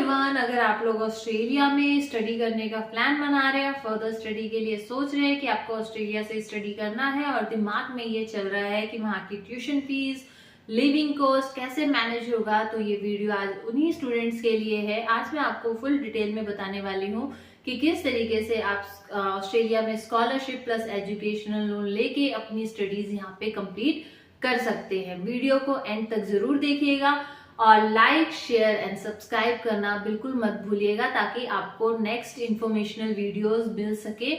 Everyone, अगर आप लोग ऑस्ट्रेलिया में स्टडी करने का प्लान बना रहे हैं, फर्दर स्टडी के लिए सोच रहे हैं कि आपको ऑस्ट्रेलिया से स्टडी करना है और दिमाग में ये चल रहा है कि वहाँ की ट्यूशन फीस, लिविंग कॉस्ट कैसे मैनेज होगा, तो ये वीडियो आज उन्हीं स्टूडेंट्स के लिए है। आज मैं आपको फुल डिटेल में बताने वाली हूँ कि किस तरीके से आप ऑस्ट्रेलिया में स्कॉलरशिप प्लस एजुकेशनल लोन लेके अपनी स्टडीज यहाँ पे कंप्लीट कर सकते हैं। वीडियो को एंड तक जरूर देखिएगा और लाइक, शेयर एंड सब्सक्राइब करना बिल्कुल मत भूलिएगा ताकि आपको नेक्स्ट इंफॉर्मेशनल वीडियोस मिल सके।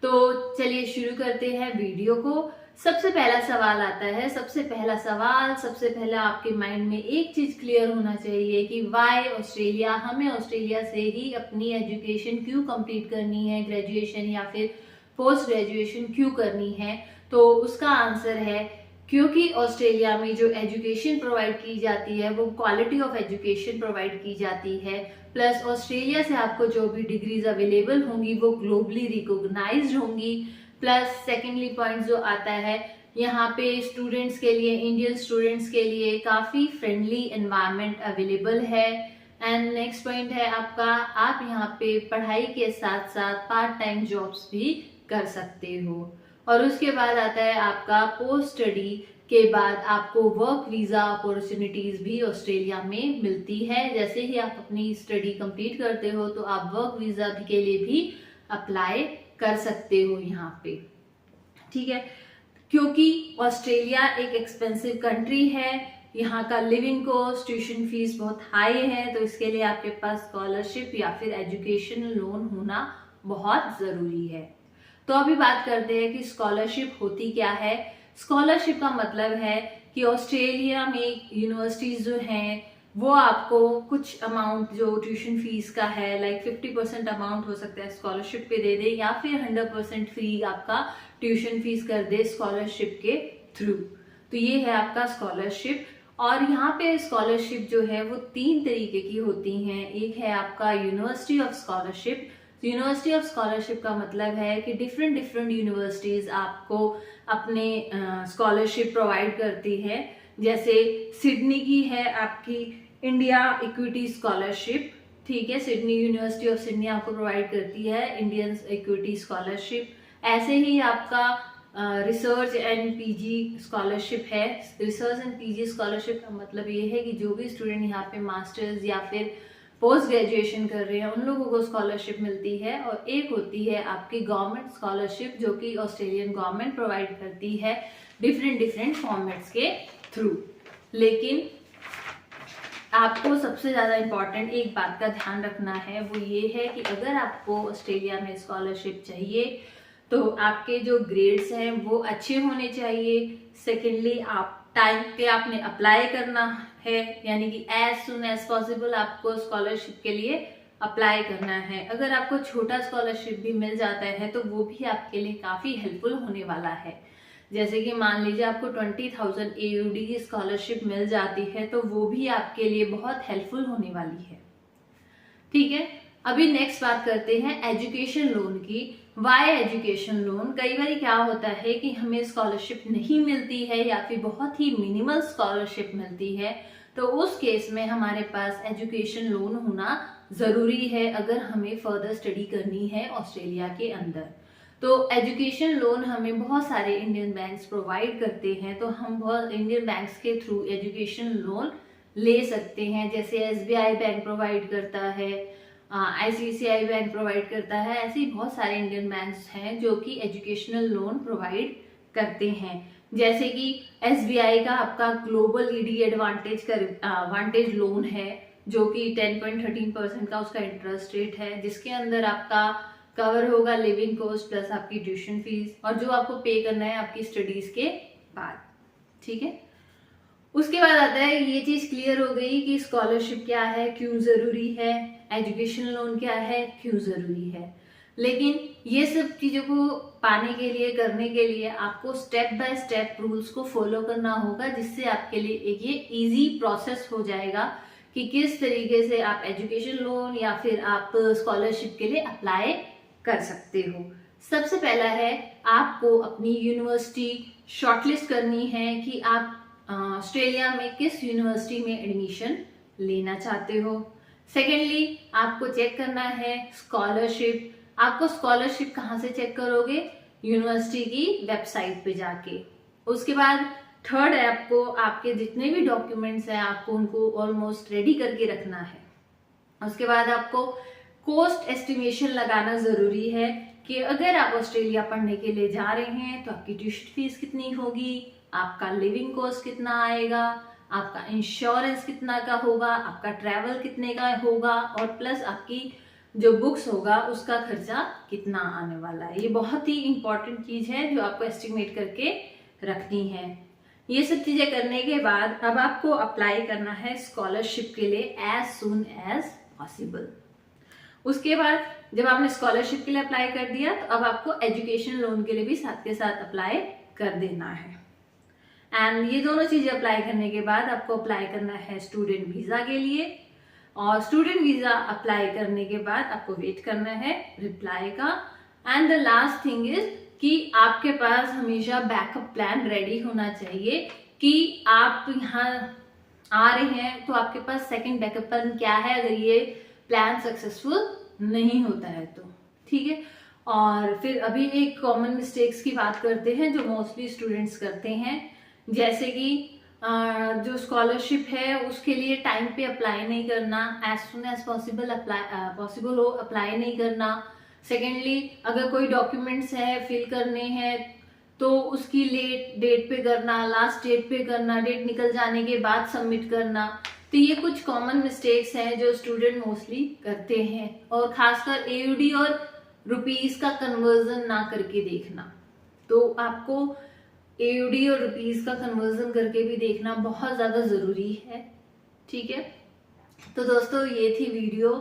तो चलिए शुरू करते हैं वीडियो को। सबसे पहला सवाल आता है। सबसे पहला आपके माइंड में एक चीज क्लियर होना चाहिए कि वाई ऑस्ट्रेलिया, हमें ऑस्ट्रेलिया से ही अपनी एजुकेशन क्यों कंप्लीट करनी है, ग्रेजुएशन या फिर पोस्ट ग्रेजुएशन क्यों करनी है। तो उसका आंसर है क्योंकि ऑस्ट्रेलिया में जो एजुकेशन प्रोवाइड की जाती है वो क्वालिटी ऑफ एजुकेशन प्रोवाइड की जाती है, प्लस ऑस्ट्रेलिया से आपको जो भी डिग्रीज अवेलेबल होंगी वो ग्लोबली रिकॉग्नाइज्ड होंगी। प्लस सेकेंडली पॉइंट जो आता है, यहाँ पे स्टूडेंट्स के लिए, इंडियन स्टूडेंट्स के लिए काफ़ी फ्रेंडली एनवायरनमेंट अवेलेबल है। एंड नेक्स्ट पॉइंट है आपका, आप यहाँ पे पढ़ाई के साथ साथ पार्ट टाइम जॉब्स भी कर सकते हो। और उसके बाद आता है आपका पोस्ट स्टडी के बाद आपको वर्क वीजा अपॉर्चुनिटीज भी ऑस्ट्रेलिया में मिलती है। जैसे ही आप अपनी स्टडी कंप्लीट करते हो तो आप वर्क वीजा के लिए भी अप्लाई कर सकते हो यहाँ पे, ठीक है। क्योंकि ऑस्ट्रेलिया एक एक्सपेंसिव कंट्री है, यहाँ का लिविंग कॉस्ट, ट्यूशन फीस बहुत हाई है, तो इसके लिए आपके पास स्कॉलरशिप या फिर एजुकेशन लोन होना बहुत जरूरी है। तो अभी बात करते हैं कि स्कॉलरशिप होती क्या है। स्कॉलरशिप का मतलब है कि ऑस्ट्रेलिया में यूनिवर्सिटीज जो हैं वो आपको कुछ अमाउंट जो ट्यूशन फीस का है, लाइक 50% अमाउंट हो सकता है स्कॉलरशिप पे दे दे, या फिर 100% फ्री आपका ट्यूशन फीस कर दे स्कॉलरशिप के थ्रू। तो ये है आपका स्कॉलरशिप। और यहाँ पे स्कॉलरशिप जो है वो 3 तरीके की होती हैं। एक है आपका university of scholarship. University of scholarship का मतलब है कि डिफरेंट यूनिवर्सिटीज आपको अपने स्कॉलरशिप प्रोवाइड करती है। जैसे सिडनी की है आपकी इंडिया इक्विटी स्कॉलरशिप, ठीक है। सिडनी, यूनिवर्सिटी ऑफ सिडनी आपको प्रोवाइड करती है इंडियन इक्विटी स्कॉलरशिप। ऐसे ही आपका रिसर्च एंड पीजी स्कॉलरशिप है। रिसर्च एंड पीजी स्कॉलरशिप का मतलब ये है कि जो भी स्टूडेंट यहाँ पे मास्टर्स या फिर पोस्ट ग्रेजुएशन कर रहे हैं उन लोगों को स्कॉलरशिप मिलती है। और एक होती है आपकी गवर्नमेंट स्कॉलरशिप जो कि ऑस्ट्रेलियन गवर्नमेंट प्रोवाइड करती है डिफरेंट फॉर्मेट्स के थ्रू। लेकिन आपको सबसे ज़्यादा इम्पॉर्टेंट एक बात का ध्यान रखना है, वो ये है कि अगर आपको ऑस्ट्रेलिया में स्कॉलरशिप चाहिए तो आपके जो ग्रेड्स हैं वो अच्छे होने चाहिए। सेकेंडली, आप टाइम पे आपने अप्लाई करना है, यानी कि एज सुन एज पॉसिबल आपको स्कॉलरशिप के लिए अप्लाई करना है। अगर आपको छोटा स्कॉलरशिप भी मिल जाता है तो वो भी आपके लिए काफ़ी हेल्पफुल होने वाला है। जैसे कि मान लीजिए आपको 20,000 AUD की स्कॉलरशिप मिल जाती है तो वो भी आपके लिए बहुत हेल्पफुल होने वाली है, ठीक है। अभी नेक्स्ट बात करते हैं एजुकेशन लोन की। Why education loan? कई बार क्या होता है कि हमें स्कॉलरशिप नहीं मिलती है या फिर बहुत ही मिनिमल स्कॉलरशिप मिलती है, तो उस केस में हमारे पास एजुकेशन लोन होना ज़रूरी है अगर हमें फर्दर स्टडी करनी है ऑस्ट्रेलिया के अंदर। तो एजुकेशन लोन हमें बहुत सारे इंडियन बैंक्स प्रोवाइड करते हैं, तो हम बहुत इंडियन बैंक्स के थ्रू एजुकेशन लोन ले सकते हैं। जैसे SBI बैंक प्रोवाइड करता है, ICICI बैंक प्रोवाइड करता है। ऐसे ही बहुत सारे इंडियन बैंक्स हैं जो कि एजुकेशनल लोन प्रोवाइड करते हैं। जैसे कि SBI का आपका ग्लोबल ED एडवांटेज लोन है जो कि 10.13% का उसका इंटरेस्ट रेट है, जिसके अंदर आपका कवर होगा लिविंग कॉस्ट प्लस आपकी ट्यूशन फीस, और जो आपको पे करना है आपकी स्टडीज के बाद, ठीक है। उसके बाद आता है, ये चीज क्लियर हो गई कि स्कॉलरशिप क्या है, क्यों जरूरी है, एजुकेशन लोन क्या है, क्यों जरूरी है। लेकिन ये सब चीजों को पाने के लिए, करने के लिए आपको स्टेप बाय स्टेप रूल्स को फॉलो करना होगा, जिससे आपके लिए एक ये इजी प्रोसेस हो जाएगा कि किस तरीके से आप एजुकेशन लोन या फिर आप स्कॉलरशिप के लिए अप्लाई कर सकते हो। सबसे पहला है आपको अपनी यूनिवर्सिटी शॉर्टलिस्ट करनी है कि आप ऑस्ट्रेलिया में किस यूनिवर्सिटी में एडमिशन लेना चाहते हो। सेकेंडली आपको चेक करना है स्कॉलरशिप। आपको स्कॉलरशिप कहाँ से चेक करोगे? यूनिवर्सिटी की वेबसाइट पे जाके। उसके बाद थर्ड है, आपको आपके जितने भी डॉक्यूमेंट्स हैं आपको उनको ऑलमोस्ट रेडी करके रखना है। उसके बाद आपको कॉस्ट एस्टिमेशन लगाना जरूरी है कि अगर आप ऑस्ट्रेलिया पढ़ने के लिए जा रहे हैं तो आपकी ट्यूशन फीस कितनी होगी, आपका लिविंग कॉस्ट कितना आएगा, आपका इंश्योरेंस कितना का होगा, आपका ट्रैवल कितने का होगा और प्लस आपकी जो बुक्स होगा उसका खर्चा कितना आने वाला है। ये बहुत ही इंपॉर्टेंट चीज है जो आपको एस्टिमेट करके रखनी है। ये सब चीजें करने के बाद अब आपको अप्लाई करना है स्कॉलरशिप के लिए एज सून एज पॉसिबल। उसके बाद जब आपने स्कॉलरशिप के लिए अप्लाई कर दिया तो अब आपको एजुकेशन लोन के लिए भी साथ के साथ अप्लाई कर देना है। एंड ये दोनों चीजें अप्लाई करने के बाद आपको अप्लाई करना है स्टूडेंट वीजा के लिए, और स्टूडेंट वीजा अप्लाई करने के बाद आपको वेट करना है रिप्लाई का। And the last thing is कि आपके पास हमेशा बैकअप प्लान रेडी होना चाहिए कि आप यहाँ आ रहे हैं तो आपके पास सेकंड बैकअप प्लान क्या है अगर ये प्लान सक्सेसफुल नहीं होता है तो, ठीक है। और फिर अभी एक कॉमन मिस्टेक्स की बात करते हैं जो मोस्टली स्टूडेंट्स करते हैं, जैसे कि जो स्कॉलरशिप है उसके लिए टाइम पे अप्लाई नहीं करना, एज सुन एज पॉसिबल हो अप्लाई नहीं करना। सेकेंडली अगर कोई डॉक्यूमेंट्स है फिल करने हैं तो उसकी लेट डेट पे करना, लास्ट डेट पे करना, डेट निकल जाने के बाद सबमिट करना। तो ये कुछ कॉमन मिस्टेक्स हैं जो स्टूडेंट मोस्टली करते हैं, और खासकर एयूडी और रुपीस का कन्वर्जन ना करके देखना। तो आपको एयूडी और रुपीस का कन्वर्जन करके भी देखना बहुत ज्यादा जरूरी है, ठीक है। तो दोस्तों ये थी वीडियो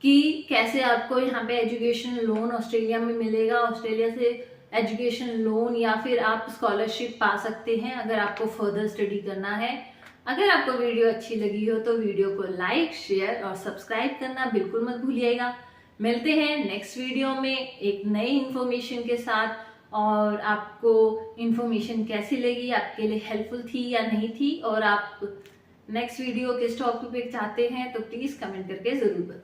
कि कैसे आपको यहाँ पे एजुकेशन लोन ऑस्ट्रेलिया में मिलेगा, ऑस्ट्रेलिया से एजुकेशन लोन या फिर आप स्कॉलरशिप पा सकते हैं अगर आपको फर्दर स्टडी करना है। अगर आपको वीडियो अच्छी लगी हो तो वीडियो को लाइक, शेयर और सब्सक्राइब करना बिल्कुल मत भूलिएगा। मिलते हैं नेक्स्ट वीडियो में एक नई इन्फॉर्मेशन के साथ, और आपको इन्फॉर्मेशन कैसी लगी, आपके लिए हेल्पफुल थी या नहीं थी, और आप नेक्स्ट वीडियो किस टॉपिक पे चाहते हैं तो प्लीज कमेंट करके जरूर बताएं।